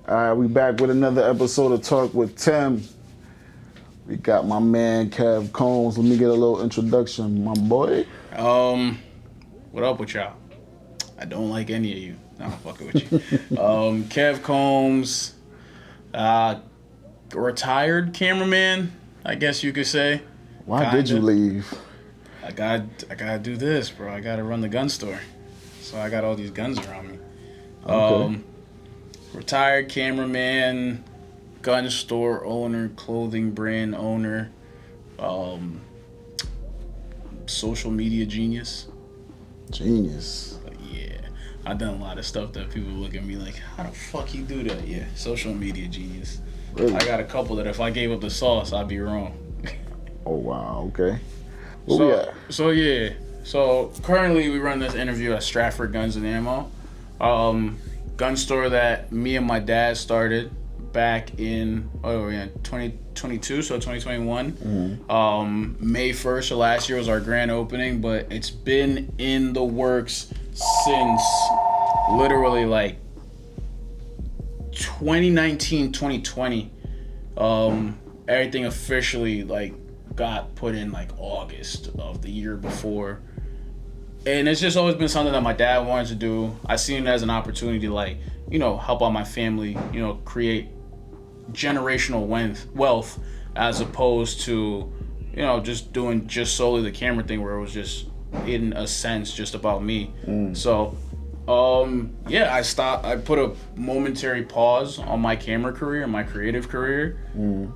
We back with another episode of Talk with Tim. We got my man KevKombs. Let me get a little introduction, my boy. What up with y'all? I don't like any of you. No, I'm fucking with you. KevKombs, retired cameraman, I guess you could say. Why did you leave? I gotta do this, bro. I gotta run the gun store, so I got all these guns around me. Okay. Retired cameraman, gun store owner, clothing brand owner, social media genius. Genius. Yeah, I've done a lot of stuff that people look at me like, how the fuck you do that? Yeah, social media genius. Really? I got a couple that if I gave up the sauce, I'd be wrong. Oh wow. Okay. Where we at? So currently we run this interview at Stratford Guns and Ammo, gun store that me and my dad started back in 2022, so 2021. Mm-hmm. May 1st of last year was our grand opening, but it's been in the works since literally like 2019, 2020. Everything officially like got put in like August of the year before. And it's just always been something that my dad wanted to do. I seen it as an opportunity to like, help out my family, create generational wealth as opposed to, just doing just solely the camera thing where it was just, in a sense, just about me. So, I put a momentary pause on my camera career, my creative career,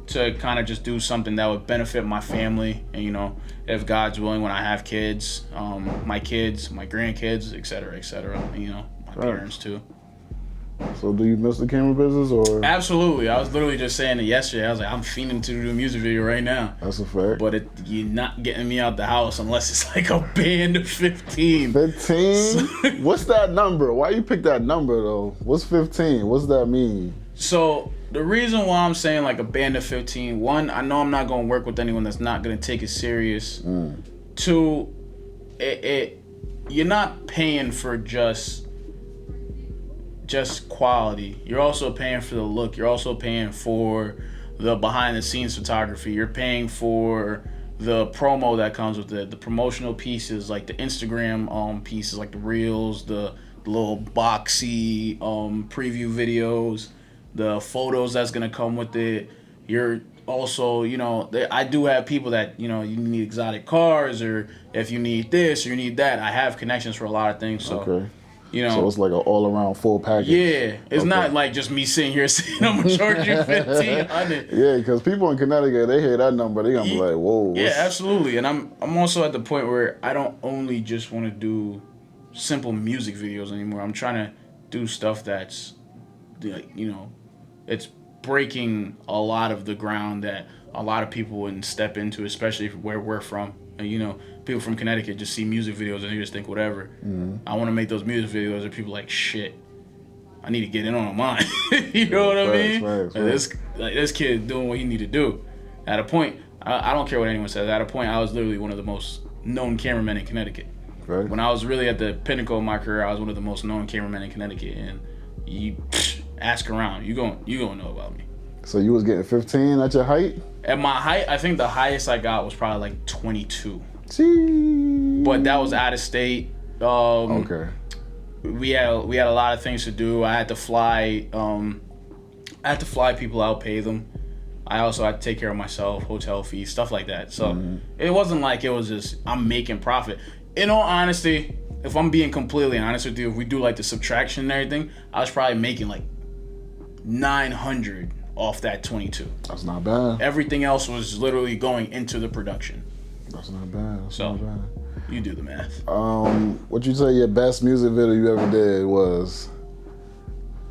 to kind of just do something that would benefit my family. And, if God's willing, when I have kids, my grandkids, et cetera, my parents too. So do you miss the camera business or? Absolutely. I was literally just saying it yesterday. I was like, I'm fiending to do a music video right now. That's a fact. But you're not getting me out the house unless it's like a band of 15. 15? What's that number? Why you pick that number though? What's 15? What's that mean? So the reason why I'm saying like a band of 15, one, I know I'm not going to work with anyone that's not going to take it serious. Two, you're not paying for just quality. You're also paying for the look. You're also paying for the behind the scenes photography. You're paying for the promo that comes with it, the promotional pieces, like the Instagram pieces, like the reels, the little boxy preview videos, the photos that's gonna come with it. You're also, I do have people that, you need exotic cars, or if you need this or you need that, I have connections for a lot of things. So okay. So it's like an all-around full package. Yeah, it's not like just me sitting here saying I'm gonna charge you $1,500. Yeah, because people in Connecticut, they hear that number, they gonna be like, whoa. Yeah, absolutely. And I'm also at the point where I don't only just want to do simple music videos anymore. I'm trying to do stuff that's, like, it's breaking a lot of the ground that a lot of people wouldn't step into, especially where we're from. And, people from Connecticut just see music videos and they just think whatever. I want to make those music videos where people like, shit, I need to get in on mine. You know what I mean? This kid doing what he need to do. At a point, I don't care what anyone says. At a point, I was literally one of the most known cameramen in Connecticut. Right. When I was really at the pinnacle of my career, I was one of the most known cameramen in Connecticut. And you ask around, you gonna know about me. So you was getting 15 at your height? At my height, I think the highest I got was probably like 22. Gee. But that was out of state. Okay. We had a lot of things to do. I had to fly people out, pay them. I also had to take care of myself, hotel fees, stuff like that. So it wasn't like it was just I'm making profit. In all honesty, if I'm being completely honest with you, if we do like the subtraction and everything, I was probably making like $900 off that 22. That's not bad. Everything else was literally going into the production. That's not bad. Not bad. You do the math. What you say your best music video you ever did was?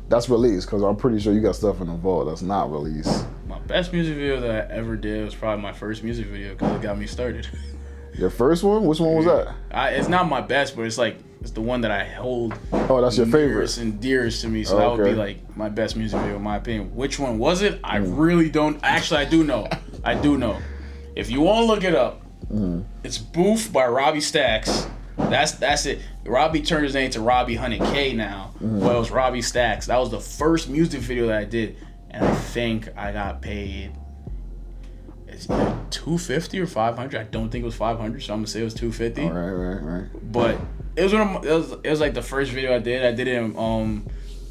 That's released, because I'm pretty sure you got stuff in the vault that's not released. My best music video that I ever did was probably my first music video, because it got me started. Your first one? Which one was that? It's not my best, but it's the one that I hold. Oh, that's your favorite. And dearest to me, so that would be like my best music video in my opinion. Which one was it? I really don't. Actually, I do know. If you want to look it up, it's Booth by Robbie Stax. That's it. Robbie turned his name to Robbie 100K now. Well, it was Robbie Stacks. That was the first music video that I did, and I think I got paid. It's either $250 or $500. I don't think it was $500, so I'm gonna say it was $250. Right. But it was like the first video I did. I did it in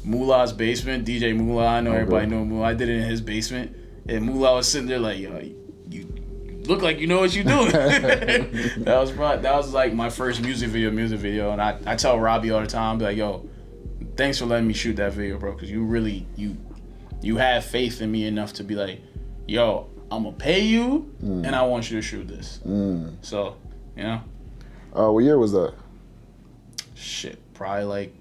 Mullah's basement. DJ Mullah. I know everybody know Mullah. I did it in his basement, and Mullah was sitting there like, yo, you look like you know what you're doing. that was like my first music video, and I tell Robbie all the time, be like, yo, thanks for letting me shoot that video, bro, because you really you have faith in me enough to be like, yo, I'm gonna pay you, and I want you to shoot this. So, you know. What year was that? Shit, probably like,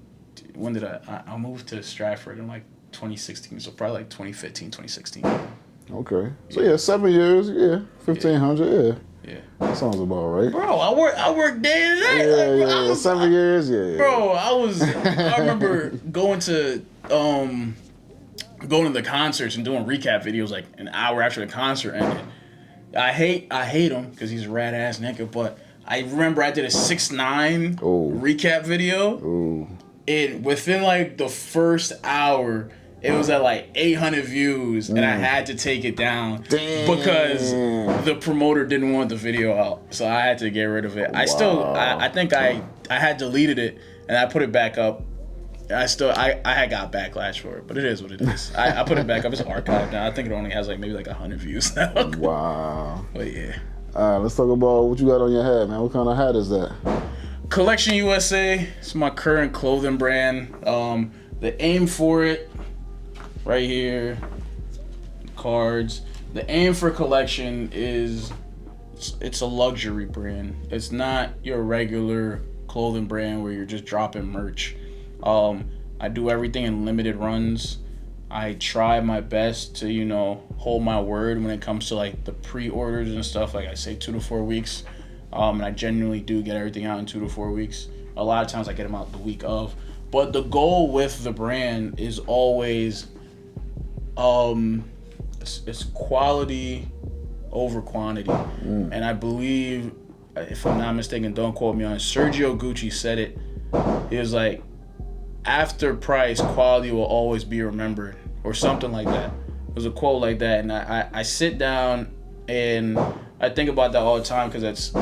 when did I moved to Stratford in like 2016, so probably like 2015, 2016. Okay. So yeah, 7 years, yeah. 1,500, yeah. That sounds about right. Bro, I work day and night. Yeah, 7 years, yeah. Bro, I remember going to the concerts and doing recap videos like an hour after the concert ended. I hate him because he's a rad ass nigga, but I remember I did a 6ix9ine recap video. Ooh. And within like the first hour, it was at like 800 views, and I had to take it down because the promoter didn't want the video out, so I had to get rid of it. I think I had deleted it and I put it back up. I had got backlash for it, but it is what it is. I put it back up. It's archived now. I think it only has like maybe like 100 views now. Wow. But yeah. All right, let's talk about what you got on your head, man. What kind of hat is that? Collection USA. It's my current clothing brand. The aim for it, right here, cards. The aim for collection is it's a luxury brand. It's not your regular clothing brand where you're just dropping merch. I do everything in limited runs. I try my best to, you know, hold my word when it comes to like the pre-orders and stuff. Like I say 2 to 4 weeks. And I genuinely do get everything out in 2 to 4 weeks. A lot of times I get them out the week of. But the goal with the brand is always it's quality over quantity. And I believe, if I'm not mistaken, don't quote me on it, Sergio Gucci said it. He was like, after price, quality will always be remembered, or something like that. It was a quote like that, and I sit down and I think about that all the time, because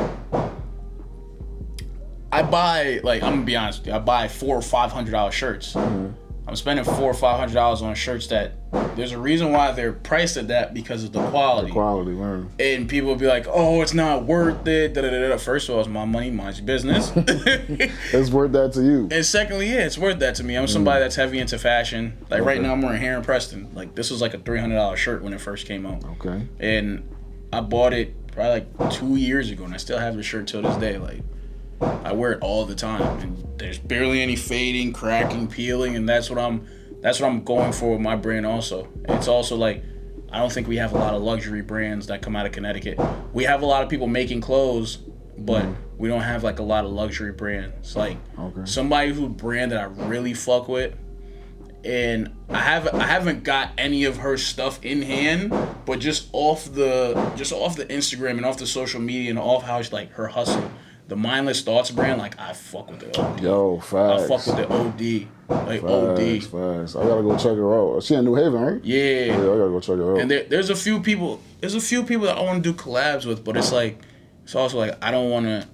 I buy, like, I'm gonna be honest with you, I buy $400 or $500 shirts. I'm spending $400 or $500 on shirts that there's a reason why they're priced at that, because of the quality. The quality, man. And people will be like, "Oh, it's not worth it." First of all, it's my money, mind your business. It's worth that to you. And secondly, yeah, it's worth that to me. I'm somebody that's heavy into fashion. Like right now, I'm wearing Heron Preston. Like this was like a $300 shirt when it first came out. Okay. And I bought it probably like 2 years ago, and I still have the shirt till this day. Like I wear it all the time, and there's barely any fading, cracking, peeling, and that's what I'm going for with my brand also. And it's also like, I don't think we have a lot of luxury brands that come out of Connecticut. We have a lot of people making clothes, but we don't have like a lot of luxury brands. Like somebody who brand that I really fuck with, and I haven't got any of her stuff in hand, but just off the Instagram and off the social media and off how it's like her hustle. The Mindless Thoughts brand, like, I fuck with the OD. Yo, facts. I fuck with the OD. Like, facts, OD. Facts. I gotta go check her out. She in New Haven, right? Yeah. Yeah, I gotta go check her out. And there's a few people that I want to do collabs with, but it's like, it's also like, I don't want to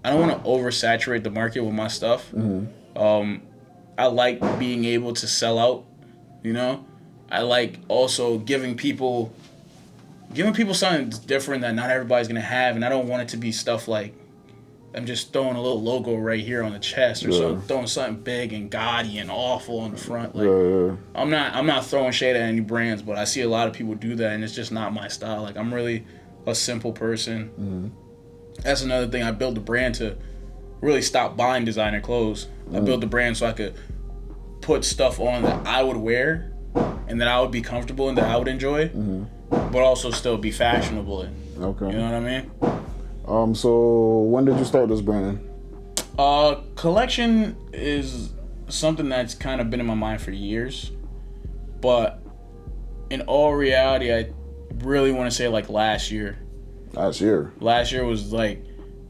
oversaturate the market with my stuff. I like being able to sell out, you know? I like also giving people something different that not everybody's going to have, and I don't want it to be stuff like, I'm just throwing a little logo right here on the chest, or something, throwing something big and gaudy and awful on the front. Like, I'm not throwing shade at any brands, but I see a lot of people do that, and it's just not my style. Like, I'm really a simple person. That's another thing. I built the brand to really stop buying designer clothes. I built the brand so I could put stuff on that I would wear and that I would be comfortable in, that I would enjoy, but also still be fashionable in. Okay. You know what I mean? So when did you start this brand? Collection is something that's kind of been in my mind for years, but in all reality, I really want to say like last year. Last year Last year was like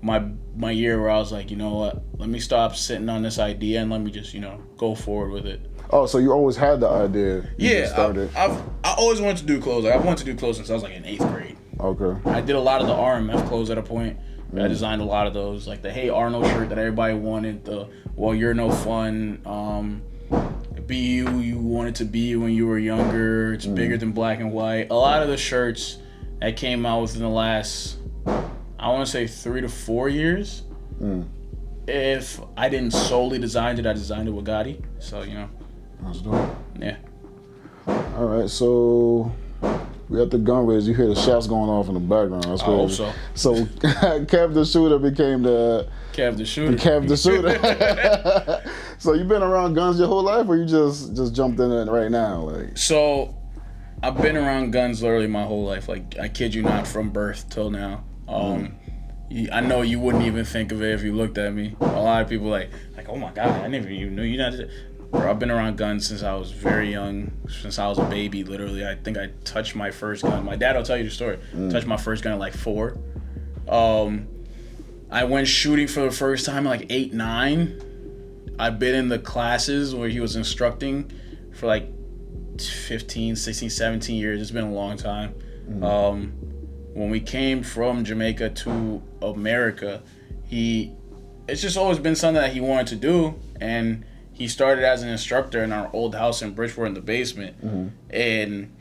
my year where I was like, you know what, let me stop sitting on this idea and let me just, go forward with it. Oh, so you always had the idea? You just started. I always wanted to do clothes. Like, I wanted to do clothes since I was like in 8th grade. Okay. I did a lot of the RMF clothes at a point. I designed a lot of those, like the Hey Arnold shirt that everybody wanted, the Well You're No Fun, Be You Wanted to Be when you were younger, It's Bigger Than Black and White. A lot of the shirts that came out within the last, I want to say 3 to 4 years. If I didn't solely design it, I designed it with Gotti. So, That's dope. Yeah. All right, so we got the gun raise. You hear the shots going off in the background. That's I hope crazy. so. So Kev the Shooter became the Kev the Shooter. Kev the Shooter. So you been around guns your whole life, or you just jumped in it right now? Like, so I've been around guns literally my whole life. Like, I kid you not, from birth till now. I know you wouldn't even think of it if you looked at me. A lot of people like, oh my God, I never even knew you not. Bro, I've been around guns since I was very young, since I was a baby, literally. I think I touched my first gun. My dad will tell you the story. Touched my first gun at like 4. I went shooting for the first time at like 8, 9. I've been in the classes where he was instructing for like 15, 16, 17 years. It's been a long time. When we came from Jamaica to America, it's just always been something that he wanted to do, and he started as an instructor in our old house in Bridgeport in the basement. And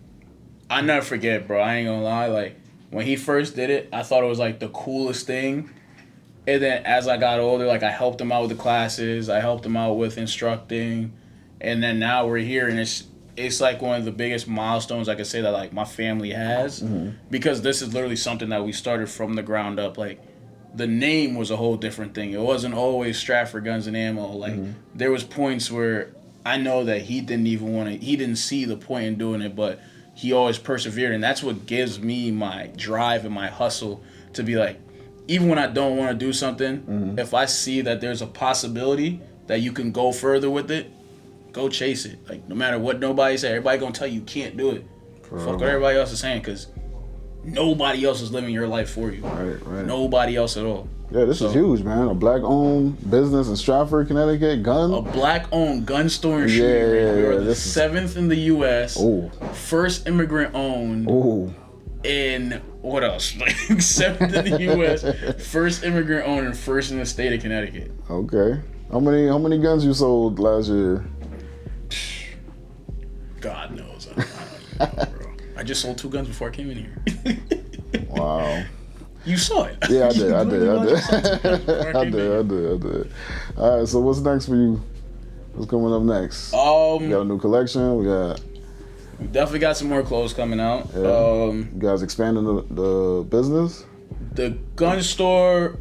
I never forget, bro. I ain't gonna lie. Like, when he first did it, I thought it was like the coolest thing. And then as I got older, like, I helped him out with the classes. I helped him out with instructing. And then now we're here, and it's like one of the biggest milestones I could say that like my family has. Because this is literally something that we started from the ground up. Like, the name was a whole different thing. It wasn't always Stratford Guns and Ammo. Like, there was points where I know that he didn't see the point in doing it, but he always persevered. And that's what gives me my drive and my hustle to be like, even when I don't want to do something, if I see that there's a possibility that you can go further with it, go chase it. Like, no matter what nobody say, everybody gonna tell you can't do it. Fuck what everybody else is saying, because nobody else is living your life for you. Right. Nobody else at all. Yeah, this is huge, man. A black-owned business in Stratford, Connecticut, gun. A black-owned gun store and shooting range. We were the 7th in the U.S. First immigrant-owned. And what else? Like, 7th in the U.S. First immigrant-owned and first in the state of Connecticut. Okay. How many guns you sold last year? God knows. I don't even know, bro. I just sold 2 guns before I came in here. Wow. You saw it. Yeah, I did. I did. All right, so what's next for you? What's coming up next? We got a new collection. We definitely got some more clothes coming out. Yeah. You guys expanding the business? The gun store,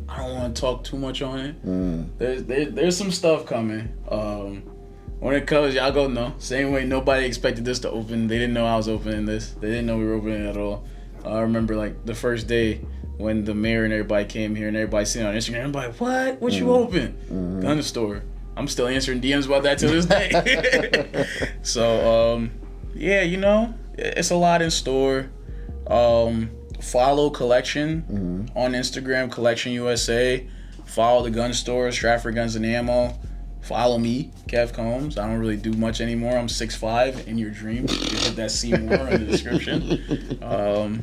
I don't want to talk too much on it. There's some stuff coming. When it comes, y'all go know. Same way nobody expected this to open. They didn't know I was opening this. They didn't know we were opening it at all. I remember like the first day when the mayor and everybody came here and everybody seen it on Instagram. Everybody, what you open? Gun store. I'm still answering DMs about that to this day. So, yeah, it's a lot in store. Follow Collection on Instagram, Collection USA. Follow the gun store, Stratford Guns and Ammo. Follow me, KevKombs. I don't really do much anymore. I'm 6'5" in your dreams. You can hit that C more in the description.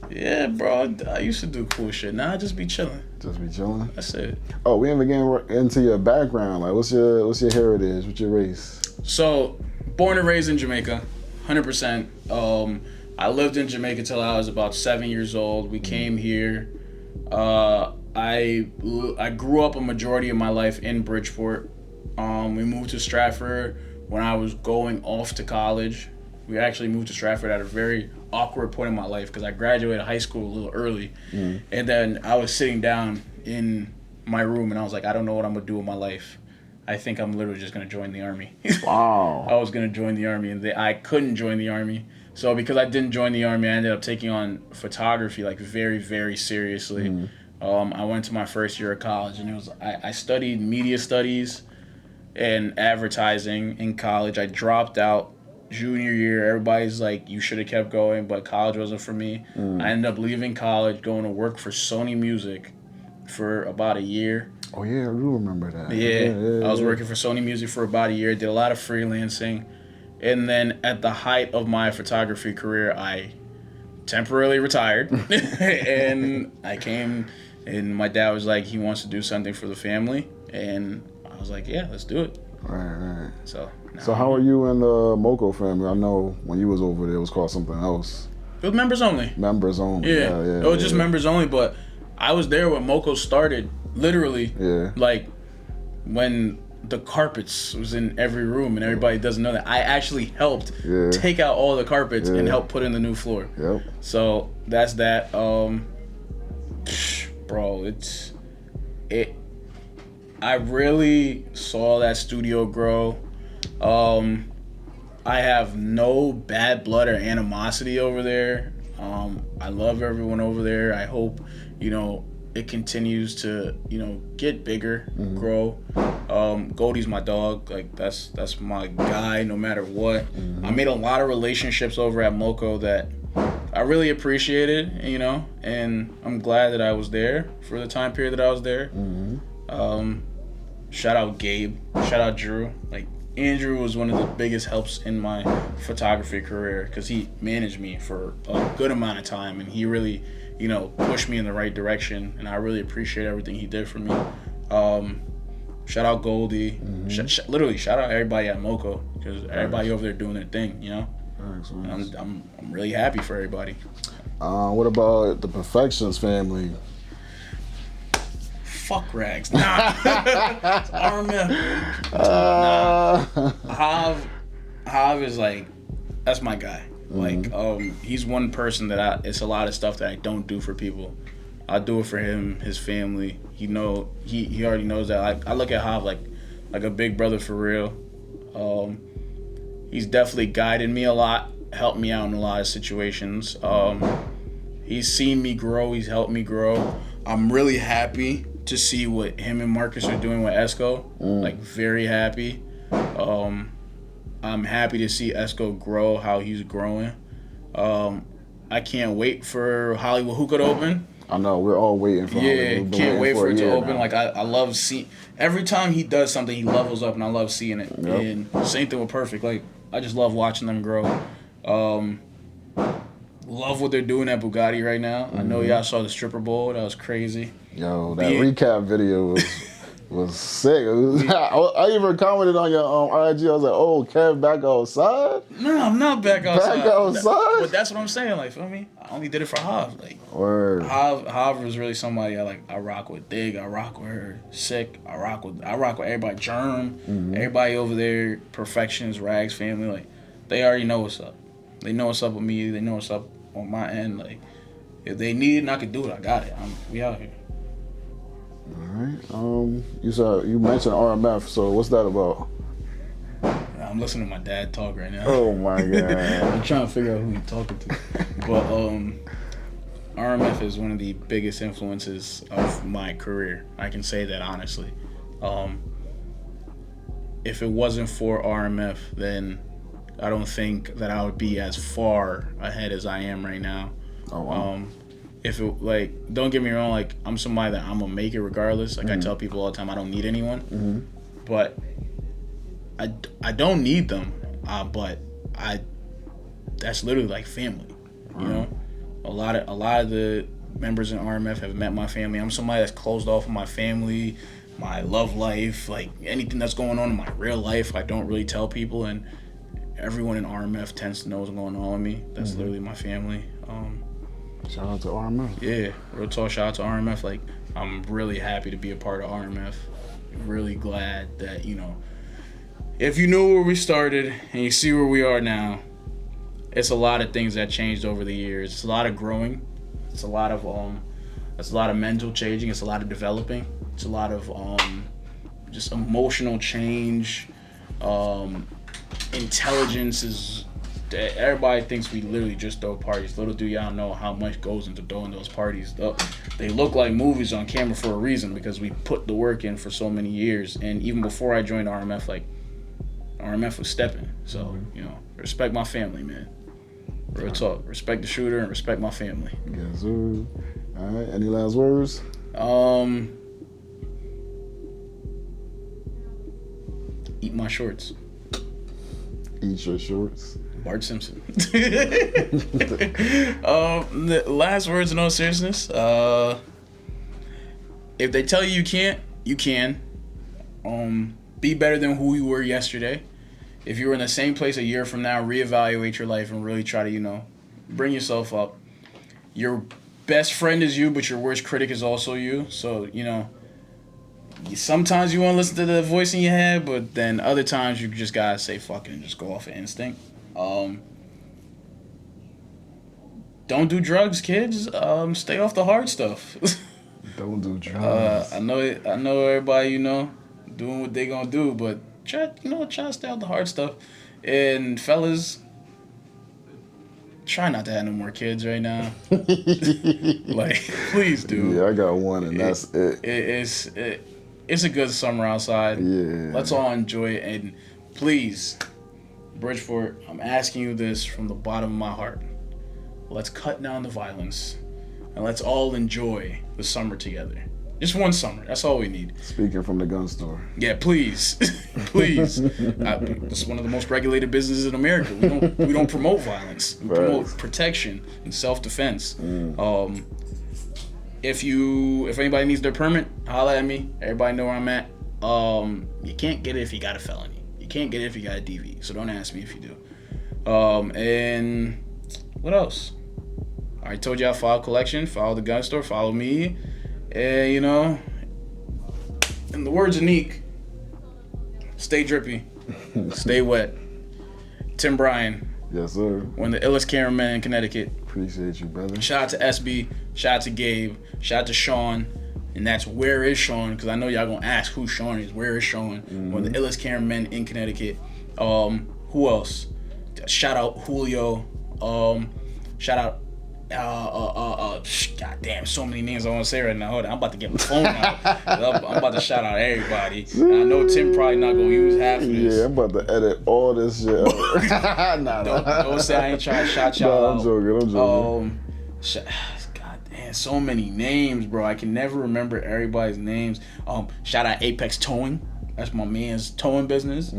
Yeah, bro. I used to do cool shit. Now I just be chilling. Just be chilling. That's it. Oh, we haven't get into your background. Like, what's your heritage? What's your race? So, born and raised in Jamaica, 100%. I lived in Jamaica till I was about 7 years old. We came here. I grew up a majority of my life in Bridgeport. We moved to Stratford when I was going off to college. We actually moved to Stratford at a very awkward point in my life because I graduated high school a little early. And then I was sitting down in my room and I was like, I don't know what I'm going to do with my life. I think I'm literally just going to join the Army. Wow. I was going to join the Army and I couldn't join the Army. So because I didn't join the Army, I ended up taking on photography like very, very seriously. I went to my first year of college and I studied media studies and advertising in college. I dropped out junior year, everybody's like, you should have kept going, but college wasn't for me. I ended up leaving college, going to work for Sony Music for about a year. Oh yeah, I do remember that. Yeah, I was working for Sony Music for about a year, did a lot of freelancing. And then at the height of my photography career, I temporarily retired. And I came, and my dad was like, he wants to do something for the family. And I was like, yeah, let's do it. Right. So how are you and the Moko family? I know when you was over there, it was called something else. It was members only. Members only. Yeah. It was just members only, but I was there when Moko started, literally. Yeah. Like, when the carpets was in every room, and everybody doesn't know that I actually helped take out all the carpets and help put in the new floor. Yep. So that's that. Bro, I really saw that studio grow. I have no bad blood or animosity over there. I love everyone over there. I hope, it continues to, get bigger, grow. Goldie's my dog. Like, that's my guy no matter what. I made a lot of relationships over at Moko that I really appreciated, and I'm glad that I was there for the time period that I was there. Shout out Gabe. Shout out Drew. Like, Andrew was one of the biggest helps in my photography career because he managed me for a good amount of time, and he really, pushed me in the right direction, and I really appreciate everything he did for me. Shout out Goldie. Literally, shout out everybody at Moko because everybody over there doing their thing, And I'm really happy for everybody. What about the Perfections family? Fuck Rags. Nah. It's RMF. Nah. Hav is like, that's my guy. Like, he's one person that it's a lot of stuff that I don't do for people. I do it for him, his family. He already knows that. I look at Hav like a big brother for real. He's definitely guided me a lot, helped me out in a lot of situations. He's seen me grow. He's helped me grow. I'm really happy to see what him and Marcus are doing with Esco. Like, very happy. I'm happy to see Esco grow how he's growing. I can't wait for Hollywood Hookah to open. I know, we're all waiting for it. Yeah, can't wait for it to open. Now. Like, I love seeing... Every time he does something, he levels up, and I love seeing it. Yep. And same thing with Perfect. Like, I just love watching them grow. Love what they're doing at Bugatti right now. I know y'all saw the stripper bowl. That was crazy. Yo, that recap video was sick. I even commented on your IG. I was like, "Oh, Kev back outside?" No, I'm not back outside. Back outside? But that's what I'm saying. Like, feel me? I only did it for Hav. Like, word. Hav was really somebody I rock with. Dig. I rock with her. Sick. I rock with everybody. Germ. Everybody over there. Perfections. Rags family. Like, they already know what's up. They know what's up with me. They know what's up on my end. Like, if they need it and I can do it, I got it. We out here. All right. You mentioned RMF. So what's that about? I'm listening to my dad talk right now. Oh my god. I'm trying to figure out who he's talking to. But RMF is one of the biggest influences of my career. I can say that honestly. If it wasn't for RMF, then I don't think that I would be as far ahead as I am right now. Oh, wow. If it, like, don't get me wrong, like, I'm somebody that I'm gonna make it regardless. Like, I tell people all the time, I don't need anyone. But I don't need them. But that's literally like family. You know, a lot of the members in RMF have met my family. I'm somebody that's closed off of my family, my love life, like anything that's going on in my real life. I don't really tell people, and everyone in RMF tends to know what's going on with me. That's literally my family. Shout out to RMF. Yeah, real talk. Shout out to RMF. Like, I'm really happy to be a part of RMF. Really glad that, if you know where we started and you see where we are now, it's a lot of things that changed over the years. It's a lot of growing. It's a lot of mental changing. It's a lot of developing. It's a lot of just emotional change. Intelligence is. Everybody thinks we literally just throw parties. Little do y'all know how much goes into throwing those parties. They look like movies on camera for a reason because we put the work in for so many years. And even before I joined RMF, like, RMF was stepping. So, you know, respect my family, man. Real talk. Respect the shooter and respect my family. Yes, sir. All right. Any last words? Eat my shorts. Eat your shorts. Bart Simpson. The last words in all seriousness. If they tell you can't, you can. Be better than who you were yesterday. If you were in the same place a year from now, reevaluate your life and really try to, you know, bring yourself up. Your best friend is you, but your worst critic is also you. So, you know, sometimes you want to listen to the voice in your head, but then other times you just gotta say fuck it and just go off of instinct. Don't do drugs, kids. Stay off the hard stuff. Don't do drugs. I know everybody, you know, doing what they gonna do, but try to stay off the hard stuff. And fellas, try not to have no more kids right now. Like, please do. Yeah, I got one, and that's it. It's a good summer outside. Yeah. Let's all enjoy it, and please, Bridgeport, I'm asking you this from the bottom of my heart. Let's cut down the violence, and let's all enjoy the summer together. Just one summer. That's all we need. Speaking from the gun store. Yeah, please, please. It's one of the most regulated businesses in America. We don't promote violence. We promote protection and self-defense. If anybody needs their permit, holla at me. Everybody know where I'm at. You can't get it if you got a felony. You can't get it if you got a DV. So don't ask me if you do. And what else? I already told you I follow collection, follow the gun store, follow me. And, you know, in the words of Neek, stay drippy, stay wet. Tim Bryan. Yes, sir. One of the illest cameramen in Connecticut. Appreciate you, brother. Shout out to SB, shout out to Gabe, shout out to Sean. And that's Where Is Sean? Because I know y'all gonna ask who Sean is. Where is Sean? One of the illest cameramen in Connecticut. Who else? Shout out Julio. Shout out God damn, so many names I want to say right now. Hold on, I'm about to get my phone out. I'm about to shout out everybody. And I know Tim probably not gonna use half of this. Yeah, I'm about to edit all this shit. Don't say I ain't trying to shout y'all out. I'm joking. God damn, so many names, bro. I can never remember everybody's names. Shout out Apex Towing. That's my man's towing business.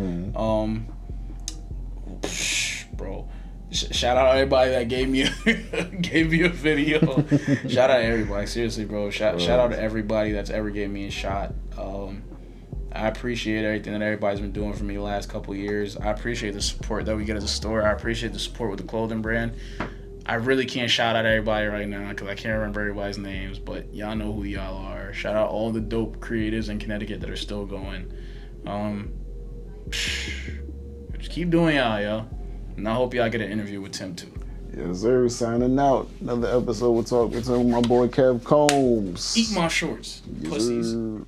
Bro. Shout out everybody that gave me a video. Shout out everybody, seriously, bro. Shout out to everybody that's ever gave me a shot. I appreciate everything that everybody's been doing for me the last couple of years. I appreciate the support that we get at the store. I appreciate the support with the clothing brand. I really can't shout out everybody right now because I can't remember everybody's names, but y'all know who y'all are. Shout out all the dope creators in Connecticut that are still going. Just keep doing y'all, yo. And I hope y'all get an interview with Tim too. Yes, sir. Signing out. Another episode. We'll talk with my boy KevKombs. Eat my shorts, pussies. Sir.